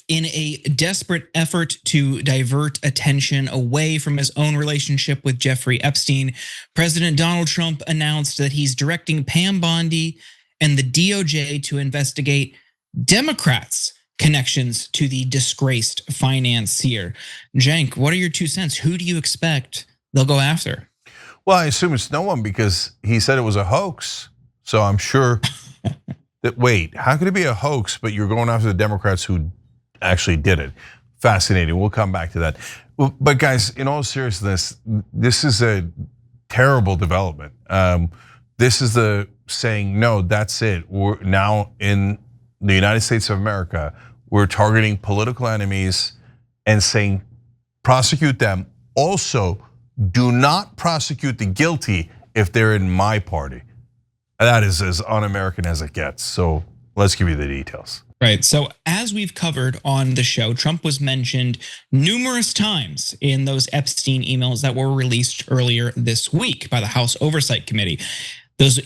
In a desperate effort to divert attention away from his own relationship with Jeffrey Epstein, President Donald Trump announced that he's directing Pam Bondi and the DOJ to investigate Democrats' connections to the disgraced financier. Cenk, what are your 2 cents? Who do you expect they'll go after? Well, I assume it's no one because he said it was a hoax. So I'm sure that, wait, how could it be a hoax, but you're going after the Democrats who actually did it? Fascinating. We'll come back to that. But guys, in all seriousness, this is a terrible development. This is the saying, no, that's it. We're now in the United States of America, we're targeting political enemies and saying, prosecute them. Also, do not prosecute the guilty if they're in my party. That is as un-American as it gets. So let's give you the details. Right. So as we've covered on the show, Trump was mentioned numerous times in those Epstein emails that were released earlier this week by the House Oversight Committee.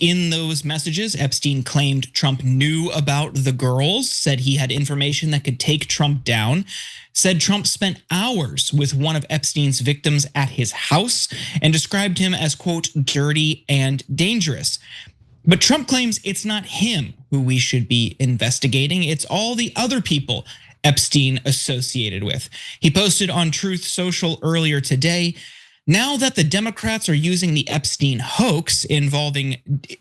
In those messages, Epstein claimed Trump knew about the girls, said he had information that could take Trump down, said Trump spent hours with one of Epstein's victims at his house, and described him as, quote, dirty and dangerous. But Trump claims it's not him who we should be investigating. It's all the other people Epstein associated with. He posted on Truth Social earlier today, now that the Democrats are using the Epstein hoax involving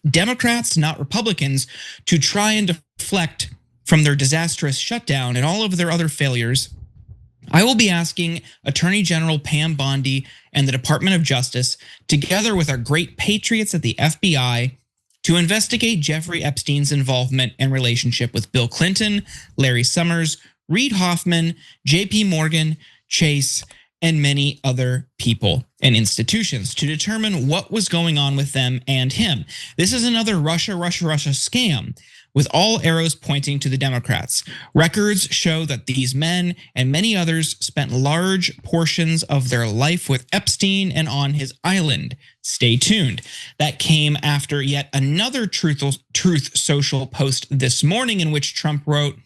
Democrats, not Republicans, to try and deflect from their disastrous shutdown and all of their other failures, I will be asking Attorney General Pam Bondi and the Department of Justice, together with our great patriots at the FBI, to investigate Jeffrey Epstein's involvement and relationship with Bill Clinton, Larry Summers, Reid Hoffman, JPMorgan, Chase, and many other people and institutions to determine what was going on with them and him. This is another Russia scam with all arrows pointing to the Democrats. Records show that these men and many others spent large portions of their life with Epstein and on his island. Stay tuned. That came after yet another Truth Social post this morning in which Trump wrote,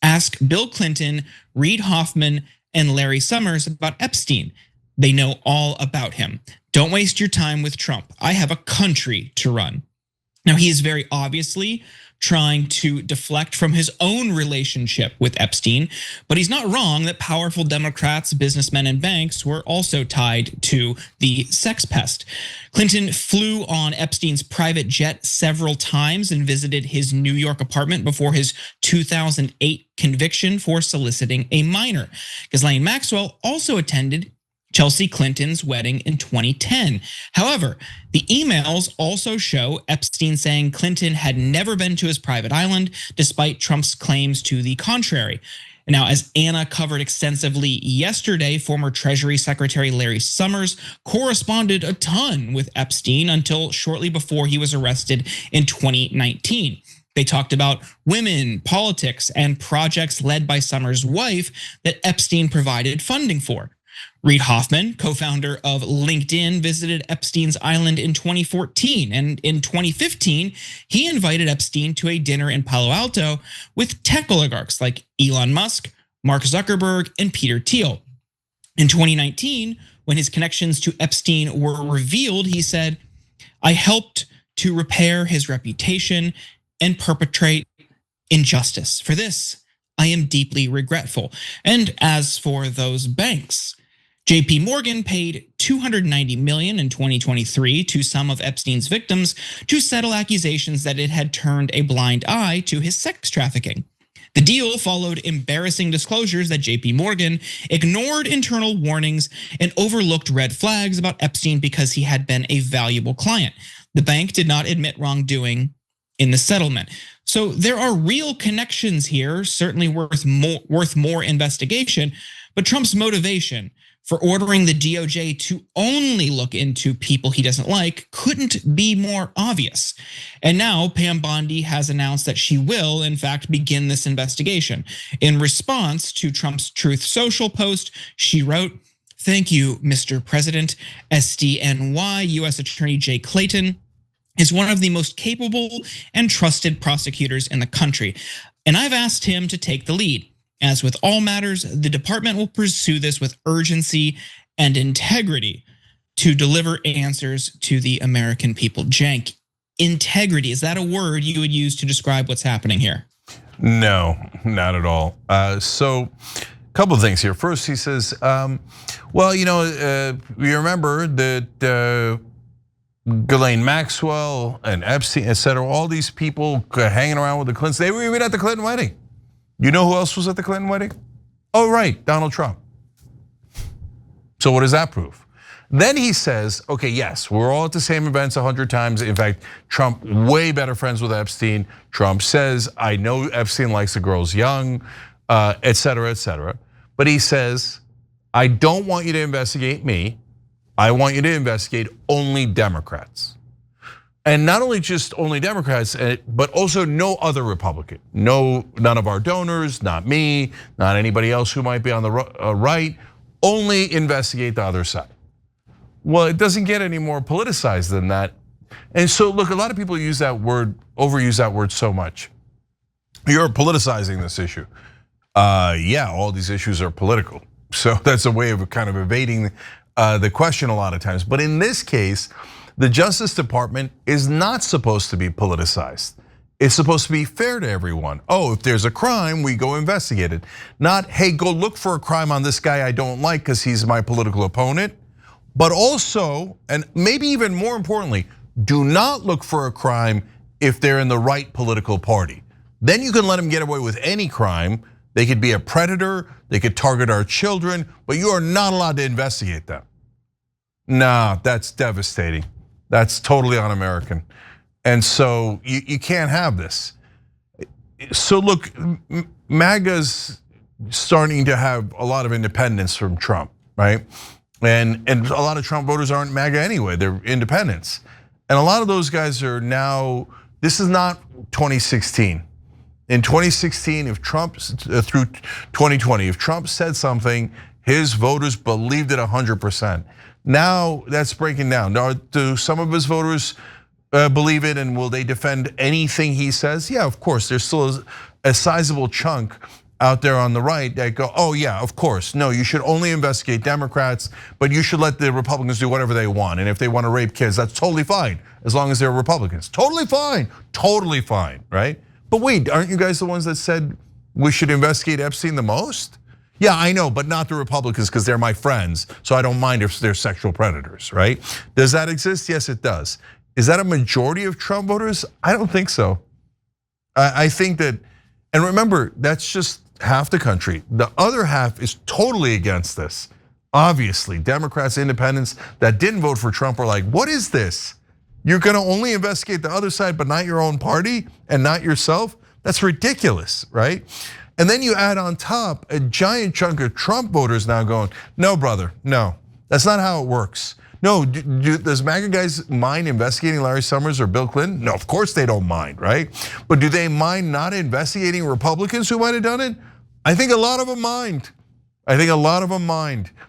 ask Bill Clinton, Reid Hoffman, and Larry Summers about Epstein. They know all about him. Don't waste your time with Trump. I have a country to run. Now, he is very obviously trying to deflect from his own relationship with Epstein, but he's not wrong that powerful Democrats, businessmen, and banks were also tied to the sex pest. Clinton flew on Epstein's private jet several times and visited his New York apartment before his 2008 conviction for soliciting a minor. Ghislaine Maxwell also attended Chelsea Clinton's wedding in 2010. However, the emails also show Epstein saying Clinton had never been to his private island, despite Trump's claims to the contrary. Now, as Anna covered extensively yesterday, former Treasury Secretary Larry Summers corresponded a ton with Epstein until shortly before he was arrested in 2019. They talked about women, politics, and projects led by Summers' wife that Epstein provided funding for. Reid Hoffman, co-founder of LinkedIn, visited Epstein's island in 2014. And in 2015, he invited Epstein to a dinner in Palo Alto with tech oligarchs like Elon Musk, Mark Zuckerberg, and Peter Thiel. In 2019, when his connections to Epstein were revealed, he said, I helped to repair his reputation and perpetrate injustice. For this, I am deeply regretful. And as for those banks, JPMorgan paid $290 million in 2023 to some of Epstein's victims to settle accusations that it had turned a blind eye to his sex trafficking. The deal followed embarrassing disclosures that JPMorgan ignored internal warnings and overlooked red flags about Epstein because he had been a valuable client. The bank did not admit wrongdoing in the settlement. So there are real connections here, certainly worth more investigation, but Trump's motivation for ordering the DOJ to only look into people he doesn't like couldn't be more obvious. And now Pam Bondi has announced that she will, in fact, begin this investigation. In response to Trump's Truth Social post, she wrote, "Thank you, Mr. President. SDNY U.S. Attorney Jay Clayton is one of the most capable and trusted prosecutors in the country, and I've asked him to take the lead. As with all matters, the department will pursue this with urgency and integrity to deliver answers to the American people. Cenk, integrity, is that a word you would use to describe what's happening here? No, not at all. So a couple of things here. First, he says, well, you remember that Ghislaine Maxwell and Epstein, et cetera, all these people hanging around with the Clintons, they were even at the Clinton wedding. You know who else was at the Clinton wedding? Oh, right, Donald Trump. So what does that prove? Then he says, okay, yes, we're all at the same events 100 times. In fact, Trump way better friends with Epstein. Trump says, I know Epstein likes the girls young, et cetera, et cetera. But he says, I don't want you to investigate me. I want you to investigate only Democrats. And not only just only Democrats, but also no other Republican. None of our donors, not me, not anybody else who might be on the right. Only investigate the other side. Well, it doesn't get any more politicized than that. And so, look, a lot of people use that word, overuse that word so much. You're politicizing this issue. Yeah, all these issues are political. So that's a way of kind of evading the question a lot of times. But in this case, the Justice Department is not supposed to be politicized. It's supposed to be fair to everyone. Oh, if there's a crime, we go investigate it. Not, hey, go look for a crime on this guy I don't like because he's my political opponent. But also, and maybe even more importantly, do not look for a crime if they're in the right political party. Then you can let them get away with any crime. They could be a predator, they could target our children, but you are not allowed to investigate them. Nah, that's devastating. That's totally un-American. And so you can't have this. So look, MAGA's starting to have a lot of independence from Trump, right? And a lot of Trump voters aren't MAGA anyway, they're independents. And a lot of those guys are now, this is not 2016. In 2016, if Trump, through 2020, if Trump said something, his voters believed it 100%. Now that's breaking down. Now, do some of his voters believe it, and will they defend anything he says? Yeah, of course, there's still a sizable chunk out there on the right that go, oh yeah, of course. No, you should only investigate Democrats, but you should let the Republicans do whatever they want. And if they want to rape kids, that's totally fine, as long as they're Republicans. Totally fine, right? But wait, aren't you guys the ones that said we should investigate Epstein the most? Yeah, I know, but not the Republicans because they're my friends, so I don't mind if they're sexual predators, right? Does that exist? Yes, it does. Is that a majority of Trump voters? I don't think so. I think that, and remember, that's just half the country. The other half is totally against this. Obviously, Democrats, independents that didn't vote for Trump are like, what is this? You're gonna only investigate the other side, but not your own party and not yourself? That's ridiculous, right? And then you add on top a giant chunk of Trump voters now going, no, brother, no, that's not how it works. No, does MAGA guys mind investigating Larry Summers or Bill Clinton? No, of course they don't mind, right? But do they mind not investigating Republicans who might have done it? I think a lot of them mind.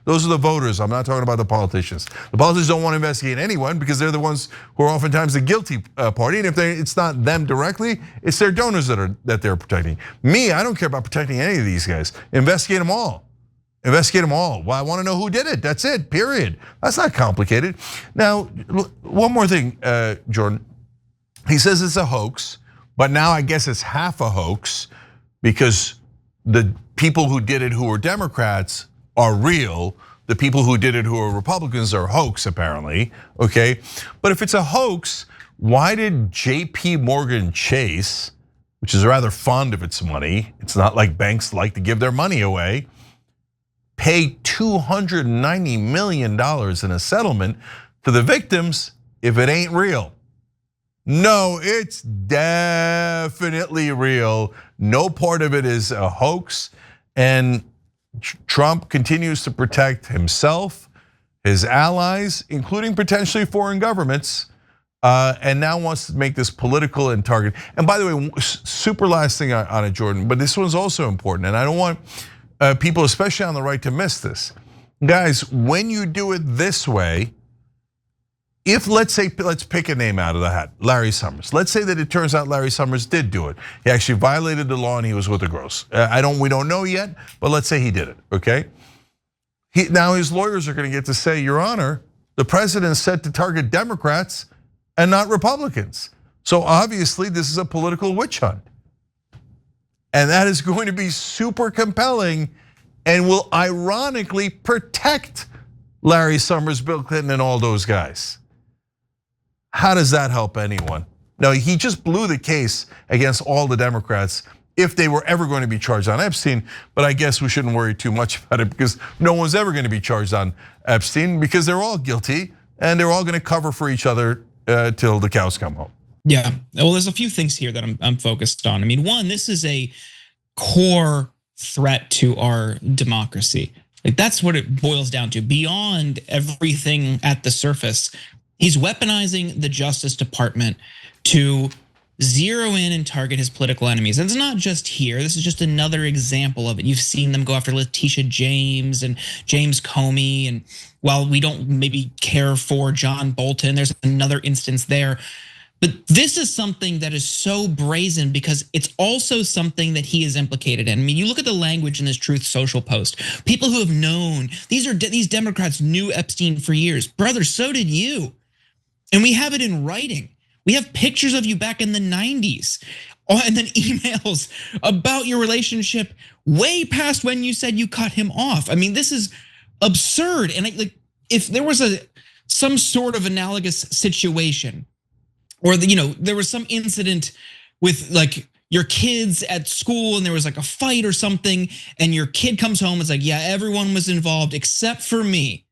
Those are the voters. I'm not talking about the politicians. The politicians don't want to investigate anyone because they're the ones who are oftentimes the guilty party. And if it's not them directly, it's their donors that they're protecting. Me, I don't care about protecting any of these guys. Investigate them all. Well, I want to know who did it. That's it, period. That's not complicated. Now, one more thing, Jordan. He says it's a hoax, but now I guess it's half a hoax because the people who did it who were Democrats are real. The people who did it who are Republicans are hoax, apparently, okay? But if it's a hoax, why did JPMorgan Chase, which is rather fond of its money, it's not like banks like to give their money away, pay $290 million in a settlement to the victims if it ain't real? No, it's definitely real. No part of it is a hoax. And Trump continues to protect himself, his allies, including potentially foreign governments, and now wants to make this political and target. And by the way, super last thing on it, Jordan, but this one's also important, and I don't want people, especially on the right, to miss this. Guys, when you do it this way, let's pick a name out of the hat, Larry Summers. Let's say that it turns out Larry Summers did do it. He actually violated the law and he was with the girls. We don't know yet, but let's say he did it, okay? Now his lawyers are gonna get to say, Your Honor, the president said to target Democrats and not Republicans. So obviously this is a political witch hunt. And that is going to be super compelling and will ironically protect Larry Summers, Bill Clinton, and all those guys. How does that help anyone? No, he just blew the case against all the Democrats if they were ever going to be charged on Epstein, but I guess we shouldn't worry too much about it because no one's ever going to be charged on Epstein because they're all guilty and they're all going to cover for each other till the cows come home. Yeah, well, there's a few things here that I'm focused on. I mean, one, this is a core threat to our democracy. Like that's what it boils down to. Beyond everything at the surface, he's weaponizing the Justice Department to zero in and target his political enemies. And it's not just here. This is just another example of it. You've seen them go after Letitia James and James Comey. And while we don't maybe care for John Bolton, there's another instance there. But this is something that is so brazen because it's also something that he is implicated in. I mean, you look at the language in this Truth Social post. People who have known, these Democrats knew Epstein for years. Brother, so did you. And we have it in writing. We have pictures of you back in the 90s and then emails about your relationship way past when you said you cut him off. I mean, this is absurd. And like, if there was some sort of analogous situation, or there was some incident with like your kids at school and there was like a fight or something and your kid comes home and it's like, yeah, everyone was involved except for me.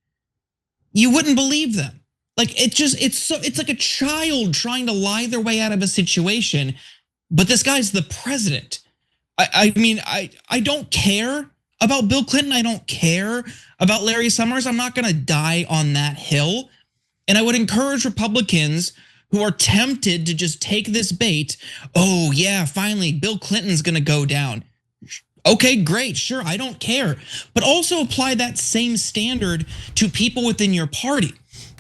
You wouldn't believe them. Like it's like a child trying to lie their way out of a situation, but this guy's the president. I mean, I don't care about Bill Clinton. I don't care about Larry Summers. I'm not gonna die on that hill. And I would encourage Republicans who are tempted to just take this bait. Oh yeah, finally Bill Clinton's gonna go down. Okay, great, sure, I don't care. But also apply that same standard to people within your party.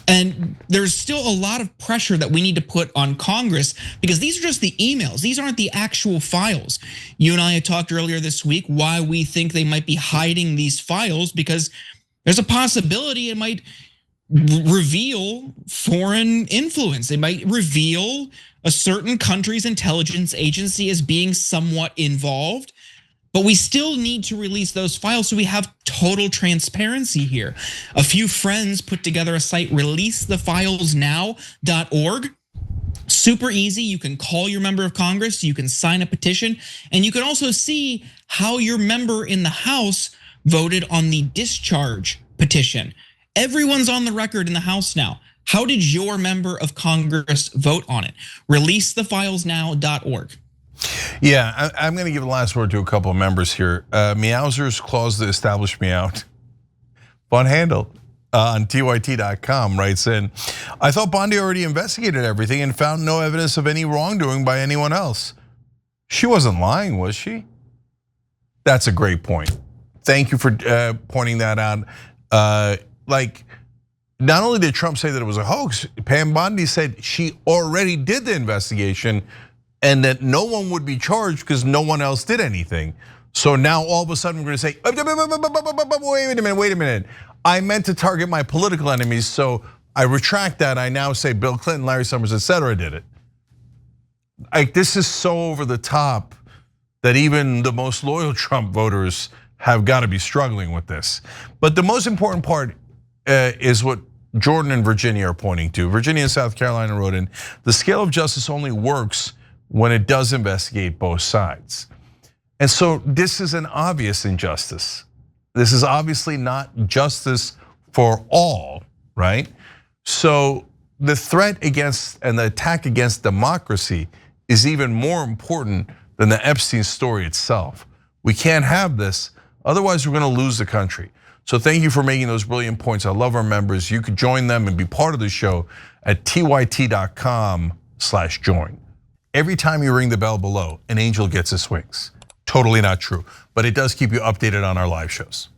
And there's still a lot of pressure that we need to put on Congress because these are just the emails. These aren't the actual files. You and I had talked earlier this week why we think they might be hiding these files because there's a possibility it might reveal foreign influence. They might reveal a certain country's intelligence agency as being somewhat involved, but we still need to release those files so we have total transparency here. A few friends put together a site, releasethefilesnow.org. Super easy. You can call your member of Congress, you can sign a petition, and you can also see how your member in the House voted on the discharge petition. Everyone's on the record in the House now. How did your member of Congress vote on it? Releasethefilesnow.org. Yeah, I'm going to give the last word to a couple of members here. Meowsers Clause to Establish Me Out. Fun handle on tyt.com writes in, I thought Bondi already investigated everything and found no evidence of any wrongdoing by anyone else. She wasn't lying, was she? That's a great point. Thank you for pointing that out. Like, not only did Trump say that it was a hoax, Pam Bondi said she already did the investigation and that no one would be charged because no one else did anything. So now all of a sudden we're gonna say, wait a minute. I meant to target my political enemies, so I retract that. I now say Bill Clinton, Larry Summers, etc. did it. Like, this is so over the top that even the most loyal Trump voters have got to be struggling with this. But the most important part is what Jordan and Virginia are pointing to. Virginia and South Carolina wrote in, the scale of justice only works when it does investigate both sides. And so this is an obvious injustice. This is obviously not justice for all, right? So the threat against and the attack against democracy is even more important than the Epstein story itself. We can't have this, otherwise we're gonna lose the country. So thank you for making those brilliant points. I love our members. You could join them and be part of the show at tyt.com/join. Every time you ring the bell below, an angel gets his wings. Totally not true, but it does keep you updated on our live shows.